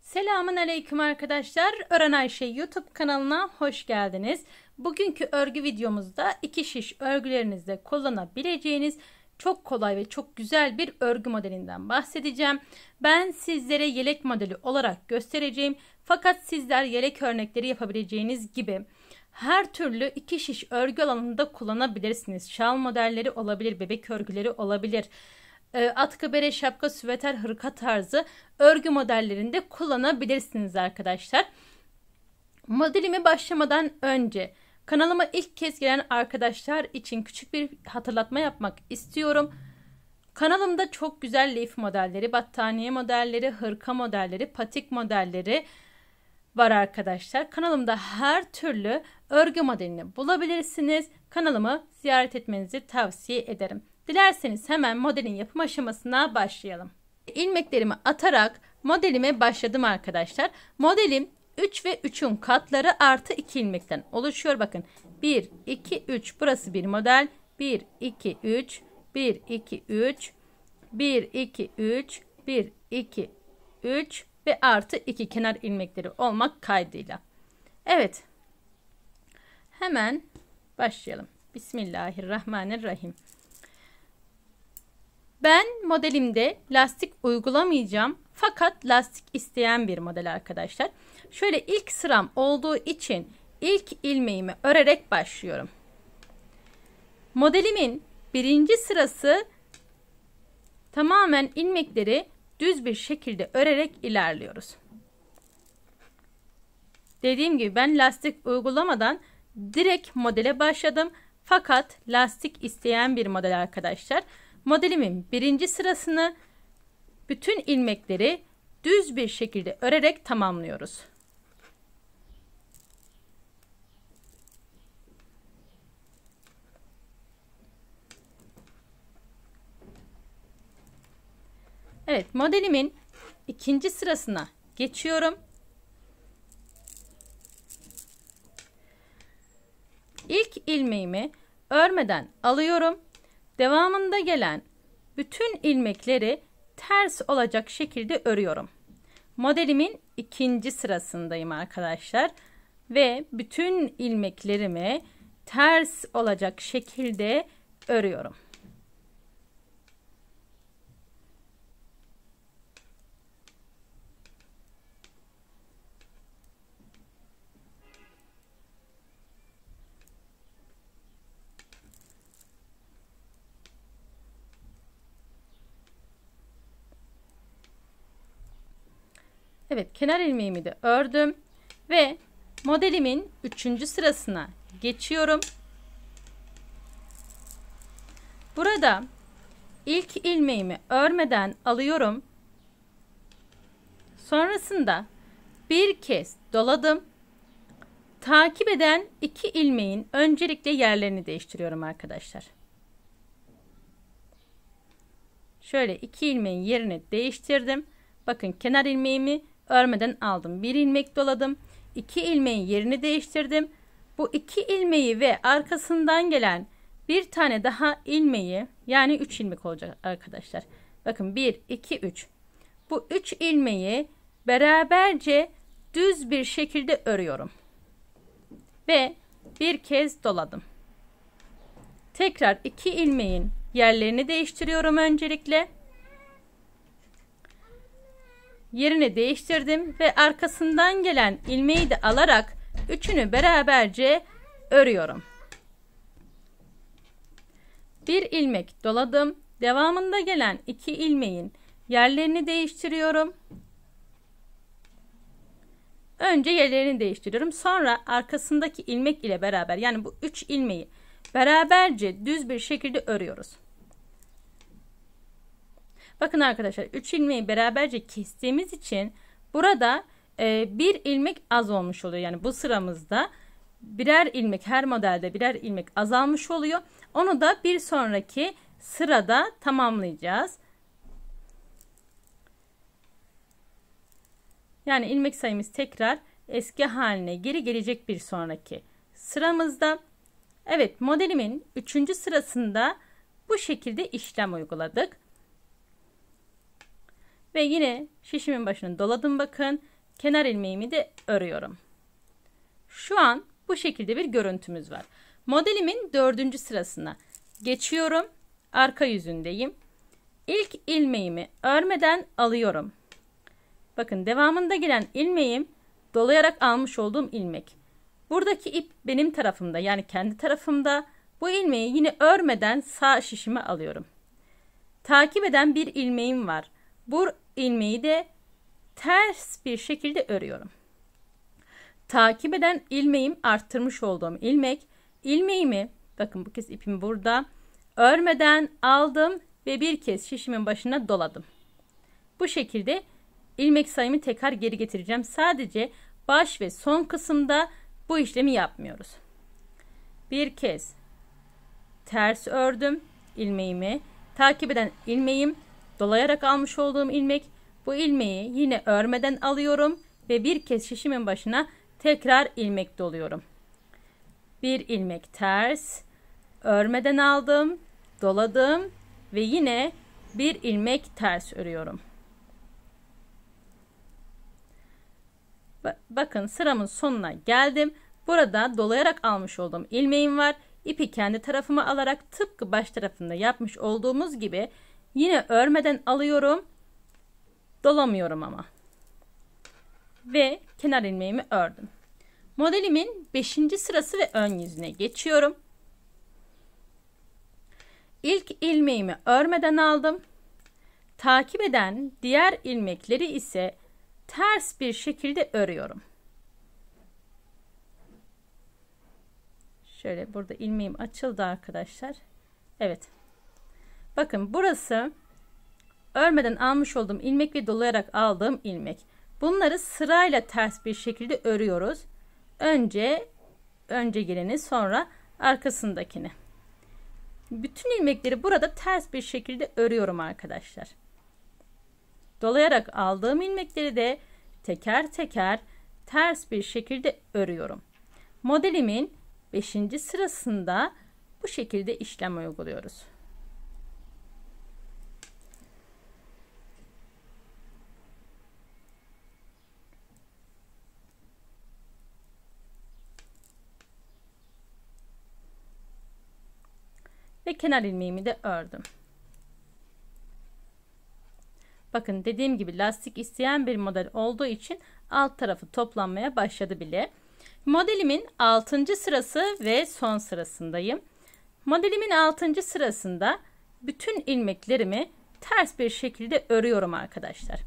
Selamun Aleyküm arkadaşlar. Öğren Ayşe YouTube kanalına hoş geldiniz. Bugünkü örgü videomuzda iki şiş örgülerinizde kullanabileceğiniz çok kolay ve çok güzel bir örgü modelinden bahsedeceğim. Ben sizlere yelek modeli olarak göstereceğim. Fakat sizler yelek örnekleri yapabileceğiniz gibi her türlü iki şiş örgü alanında kullanabilirsiniz. Şal modelleri olabilir, bebek örgüleri olabilir. Atkı, bere, şapka, süveter, hırka tarzı örgü modellerinde kullanabilirsiniz arkadaşlar. Modelime başlamadan önce kanalıma ilk kez gelen arkadaşlar için küçük bir hatırlatma yapmak istiyorum. Kanalımda çok güzel lif modelleri, battaniye modelleri, hırka modelleri, patik modelleri var arkadaşlar. Kanalımda her türlü örgü modelini bulabilirsiniz. Kanalımı ziyaret etmenizi tavsiye ederim. Dilerseniz hemen modelin yapım aşamasına başlayalım. İlmeklerimi atarak modelime başladım arkadaşlar. Modelim 3 ve 3'ün katları artı 2 ilmekten oluşuyor. Bakın 1, 2, 3 burası bir model. 1, 2, 3, 1, 2, 3, 1, 2, 3, 1, 2, 3 ve artı 2 kenar ilmekleri olmak kaydıyla. Evet. Hemen başlayalım. Bismillahirrahmanirrahim. Ben modelimde lastik uygulamayacağım. Fakat lastik isteyen bir model arkadaşlar. Şöyle ilk sıram olduğu için ilk ilmeğimi örerek başlıyorum. Modelimin birinci sırası tamamen ilmekleri düz bir şekilde örerek ilerliyoruz. Dediğim gibi ben lastik uygulamadan direkt modele başladım. Fakat lastik isteyen bir model arkadaşlar. Modelimin birinci sırasını bütün ilmekleri düz bir şekilde örerek tamamlıyoruz. Evet, modelimin ikinci sırasına geçiyorum. İlk ilmeğimi örmeden alıyorum. Devamında gelen bütün ilmekleri ters olacak şekilde örüyorum. Modelimin ikinci sırasındayım arkadaşlar. Ve bütün ilmeklerimi ters olacak şekilde örüyorum. Evet, kenar ilmeğimi de ördüm ve modelimin 3. sırasına geçiyorum. Burada ilk ilmeğimi örmeden alıyorum. Sonrasında bir kez doladım. Takip eden 2 ilmeğin öncelikle yerlerini değiştiriyorum arkadaşlar. Şöyle 2 ilmeğin yerini değiştirdim. Bakın kenar ilmeğimi örmeden aldım. Bir ilmek doladım. 2 ilmeğin yerini değiştirdim. Bu 2 ilmeği ve arkasından gelen bir tane daha ilmeği, yani 3 ilmek olacak arkadaşlar. Bakın 1, 2, 3. Bu 3 ilmeği beraberce düz bir şekilde örüyorum. Ve bir kez doladım. Tekrar 2 ilmeğin yerlerini değiştiriyorum öncelikle. Yerini değiştirdim ve arkasından gelen ilmeği de alarak üçünü beraberce örüyorum. Bir ilmek doladım. Devamında gelen 2 ilmeğin yerlerini değiştiriyorum. Önce yerlerini değiştiriyorum. Sonra arkasındaki ilmek ile beraber, yani bu 3 ilmeği beraberce düz bir şekilde örüyoruz. Bakın arkadaşlar, 3 ilmeği beraberce kestiğimiz için burada bir ilmek az olmuş oluyor. Yani bu sıramızda birer ilmek, her modelde birer ilmek azalmış oluyor. Onu da bir sonraki sırada tamamlayacağız. Yani ilmek sayımız tekrar eski haline geri gelecek bir sonraki sıramızda. Evet, modelimin 3. sırasında bu şekilde işlem uyguladık. Ve yine şişimin başını doladım bakın. kenar ilmeğimi de örüyorum. Şu an bu şekilde bir görüntümüz var. Modelimin 4. sırasına geçiyorum. Arka yüzündeyim. İlk ilmeğimi örmeden alıyorum. Bakın devamında gelen ilmeğim dolayarak almış olduğum ilmek. Buradaki ip benim tarafımda, yani kendi tarafımda. Bu ilmeği yine örmeden sağ şişime alıyorum. Takip eden bir ilmeğim var. Bu ilmeği de ters bir şekilde örüyorum. Takip eden ilmeğim arttırmış olduğum ilmek. İlmeğimi, bakın bu kez ipim burada, örmeden aldım ve bir kez şişimin başına doladım. Bu şekilde ilmek sayımı tekrar geri getireceğim. Sadece baş ve son kısımda bu işlemi yapmıyoruz. Bir kez ters ördüm ilmeğimi. Takip eden ilmeğim dolayarak almış olduğum ilmek. Bu ilmeği yine örmeden alıyorum ve bir kez şişimin başına tekrar ilmek doluyorum. Bir ilmek ters, örmeden aldım, doladım ve yine bir ilmek ters örüyorum. Bakın sıramın sonuna geldim. Burada dolayarak almış olduğum ilmeğim var. İpi kendi tarafıma alarak tıpkı baş tarafında yapmış olduğumuz gibi yine örmeden alıyorum. Dolamıyorum ama. Ve kenar ilmeğimi ördüm. Modelimin 5. sırası ve ön yüzüne geçiyorum. İlk ilmeğimi örmeden aldım. Takip eden diğer ilmekleri ise ters bir şekilde örüyorum. Şöyle burada ilmeğim açıldı arkadaşlar. Evet. Bakın burası örmeden almış olduğum ilmek ve dolayarak aldığım ilmek. Bunları sırayla ters bir şekilde örüyoruz. Önce geleni, sonra arkasındakini. Bütün ilmekleri burada ters bir şekilde örüyorum arkadaşlar. Dolayarak aldığım ilmekleri de teker teker ters bir şekilde örüyorum. Modelimin 5. sırasında bu şekilde işlem uyguluyoruz. Ve kenar ilmeğimi de ördüm. Bakın dediğim gibi lastik isteyen bir model olduğu için alt tarafı toplanmaya başladı bile. Modelimin 6. sırası ve son sırasındayım. Modelimin 6. sırasında bütün ilmeklerimi ters bir şekilde örüyorum arkadaşlar.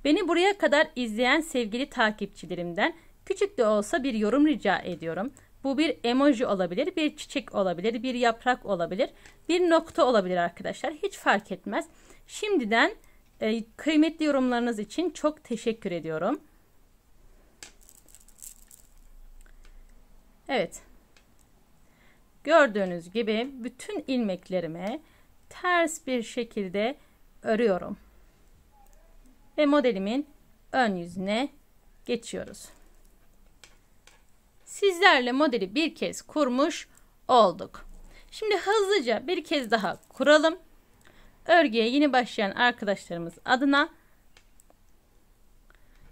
Beni buraya kadar izleyen sevgili takipçilerimden küçük de olsa bir yorum rica ediyorum. Bu bir emoji olabilir, bir çiçek olabilir, bir yaprak olabilir, bir nokta olabilir arkadaşlar. Hiç fark etmez. Şimdiden kıymetli yorumlarınız için çok teşekkür ediyorum. Evet. Gördüğünüz gibi bütün ilmeklerimi ters bir şekilde örüyorum. Ve modelimin ön yüzüne geçiyoruz. Sizlerle modeli bir kez kurmuş olduk. Şimdi hızlıca bir kez daha kuralım. Örgüye yeni başlayan arkadaşlarımız adına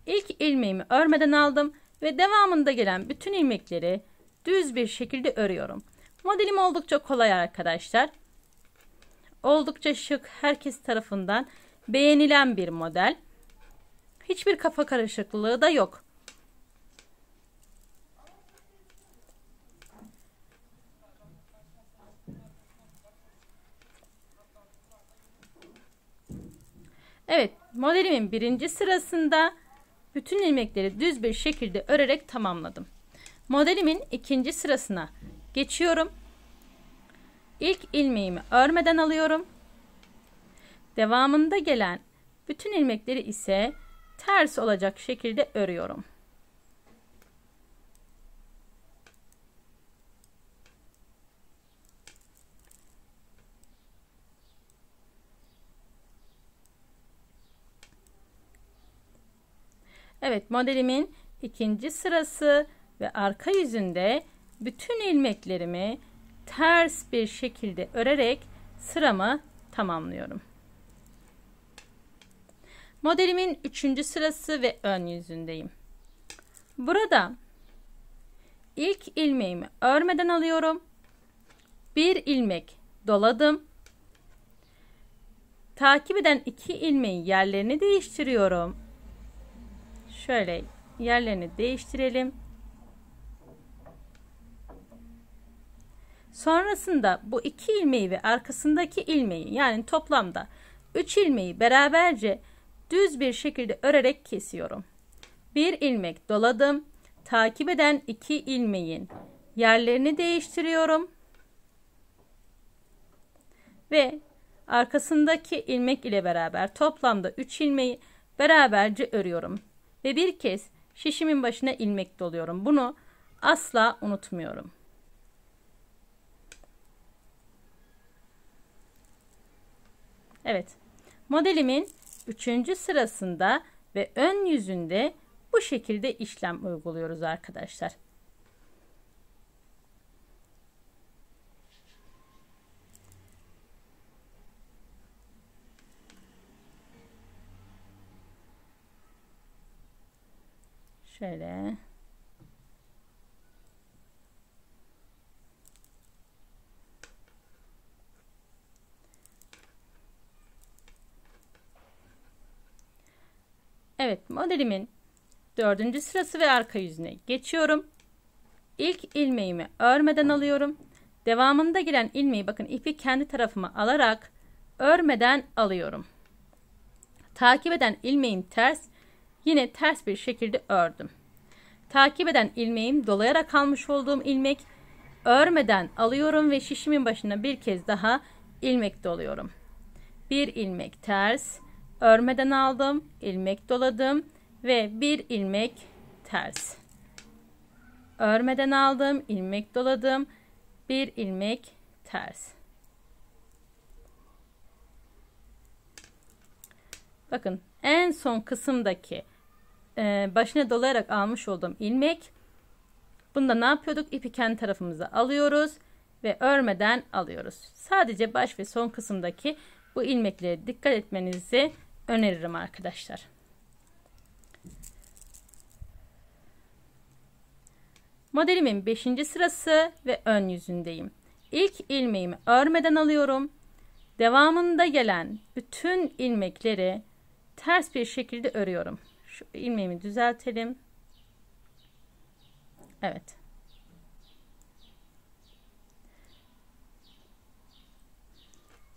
ilk ilmeğimi örmeden aldım ve devamında gelen bütün ilmekleri düz bir şekilde örüyorum. Modelim oldukça kolay arkadaşlar. Oldukça şık, herkes tarafından beğenilen bir model. Hiçbir kafa karışıklığı da yok. Evet, modelimin 1. sırasında bütün ilmekleri düz bir şekilde örerek tamamladım. Modelimin 2. sırasına geçiyorum. İlk ilmeğimi örmeden alıyorum. Devamında gelen bütün ilmekleri ise ters olacak şekilde örüyorum. Evet, modelimin 2. sırası ve arka yüzünde bütün ilmeklerimi ters bir şekilde örerek sıramı tamamlıyorum. Modelimin 3. sırası ve ön yüzündeyim. Burada ilk ilmeğimi örmeden alıyorum. Bir ilmek doladım. Takip eden 2 ilmeği yerlerini değiştiriyorum. Şöyle yerlerini değiştirelim. Sonrasında bu 2 ilmeği ve arkasındaki ilmeği, yani toplamda 3 ilmeği beraberce düz bir şekilde örerek kesiyorum. Bir ilmek doladım. Takip eden 2 ilmeğin yerlerini değiştiriyorum. Ve arkasındaki ilmek ile beraber toplamda 3 ilmeği beraberce örüyorum. Ve bir kez şişimin başına ilmek doluyorum. Bunu asla unutmuyorum. Evet, modelimin 3. sırasında ve ön yüzünde bu şekilde işlem uyguluyoruz arkadaşlar. Şöyle. Evet, modelimin 4. sırası ve arka yüzüne geçiyorum. İlk ilmeğimi örmeden alıyorum. Devamında gelen ilmeği, bakın, ipi kendi tarafıma alarak örmeden alıyorum. Takip eden ilmeğim ters. Yine ters bir şekilde ördüm. Takip eden ilmeğim dolayarak almış olduğum ilmek. Örmeden alıyorum ve şişimin başına bir kez daha ilmek doluyorum. Bir ilmek ters. Örmeden aldım. İlmek doladım. Ve bir ilmek ters. Örmeden aldım. İlmek doladım. Bir ilmek ters. Bakın, en son kısımdaki başına dolayarak almış olduğum ilmek. Bunda ne yapıyorduk? İpi kendi tarafımıza alıyoruz ve örmeden alıyoruz. Sadece baş ve son kısımdaki bu ilmeklere dikkat etmenizi öneririm arkadaşlar. Modelimin 5. sırası ve ön yüzündeyim. İlk ilmeğimi örmeden alıyorum. Devamında gelen bütün ilmekleri ters bir şekilde örüyorum. Şu ilmeğimi düzeltelim. Evet.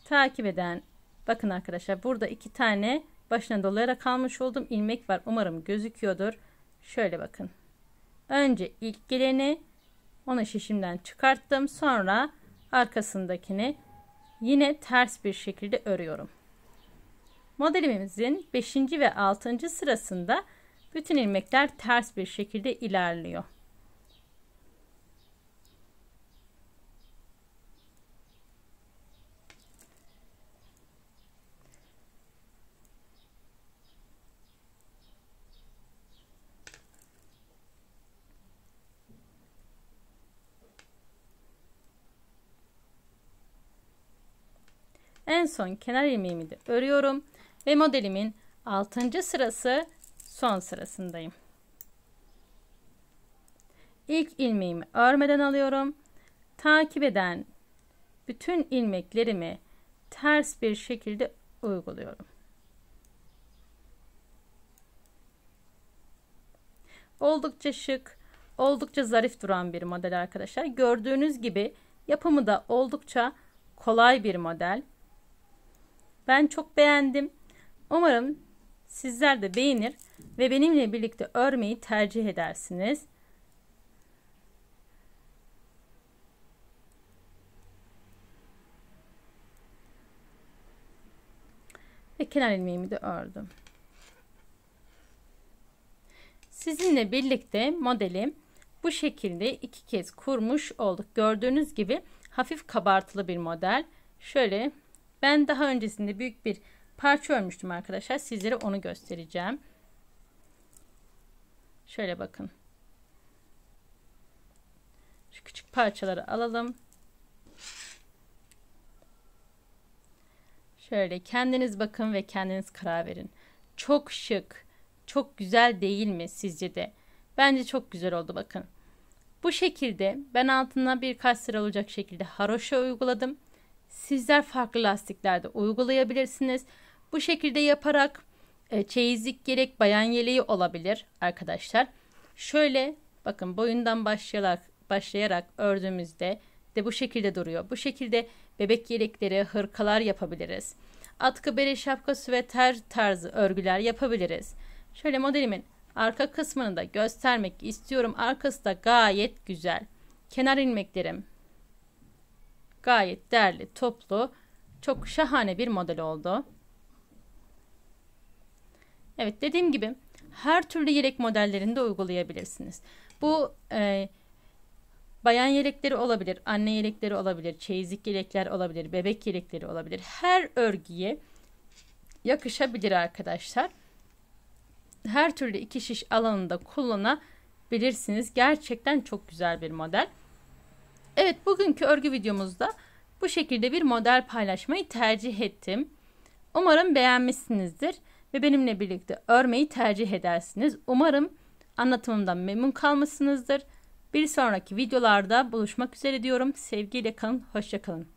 Takip eden, bakın arkadaşlar, burada 2 tane başına dolayarak almış olduğum ilmek var. Umarım gözüküyordur. Şöyle bakın. Önce ilk geleni, onu şişimden çıkarttım. Sonra arkasındakini yine ters bir şekilde örüyorum. Modelimizin 5. ve 6. sırasında bütün ilmekler ters bir şekilde ilerliyor. En son kenar ilmeğimi de örüyorum ve modelimin 6. sırası son sırasındayım. İlk ilmeğimi örmeden alıyorum. Takip eden bütün ilmeklerimi ters bir şekilde uyguluyorum. Oldukça şık, oldukça zarif duran bir model arkadaşlar. Gördüğünüz gibi yapımı da oldukça kolay bir model. Ben çok beğendim. Umarım sizler de beğenir ve benimle birlikte örmeyi tercih edersiniz. Ve kenar ilmeğimi de ördüm. Sizinle birlikte modeli bu şekilde 2 kez kurmuş olduk. Gördüğünüz gibi hafif kabartılı bir model. Şöyle, ben daha öncesinde büyük bir parça örmüştüm arkadaşlar. Sizlere onu göstereceğim. Şöyle bakın. Şu küçük parçaları alalım. Şöyle kendiniz bakın ve kendiniz karar verin. Çok şık, çok güzel değil mi sizce de? Bence çok güzel oldu bakın. Bu şekilde ben altına birkaç sıra olacak şekilde haroşa uyguladım. Sizler farklı lastiklerde uygulayabilirsiniz. Bu şekilde yaparak çeyizlik gerek bayan yeleği olabilir arkadaşlar. Şöyle bakın boyundan başlayarak ördüğümüzde de bu şekilde duruyor. Bu şekilde bebek yelekleri, hırkalar yapabiliriz. Atkı, bere, şapka, süveter tarzı örgüler yapabiliriz. Şöyle modelimin arka kısmını da göstermek istiyorum. Arkası da gayet güzel. Kenar ilmeklerim gayet derli, toplu. Çok şahane bir model oldu. Evet, dediğim gibi her türlü yelek modellerinde uygulayabilirsiniz. Bu bayan yelekleri olabilir, anne yelekleri olabilir, çeyizlik yelekler olabilir, bebek yelekleri olabilir. Her örgüye yakışabilir arkadaşlar. Her türlü iki şiş alanında kullanabilirsiniz. Gerçekten çok güzel bir model. Evet, bugünkü örgü videomuzda bu şekilde bir model paylaşmayı tercih ettim. Umarım beğenmişsinizdir ve benimle birlikte örmeyi tercih edersiniz. Umarım anlatımımdan memnun kalmışsınızdır. Bir sonraki videolarda buluşmak üzere diyorum. Sevgiyle kalın, hoşça kalın.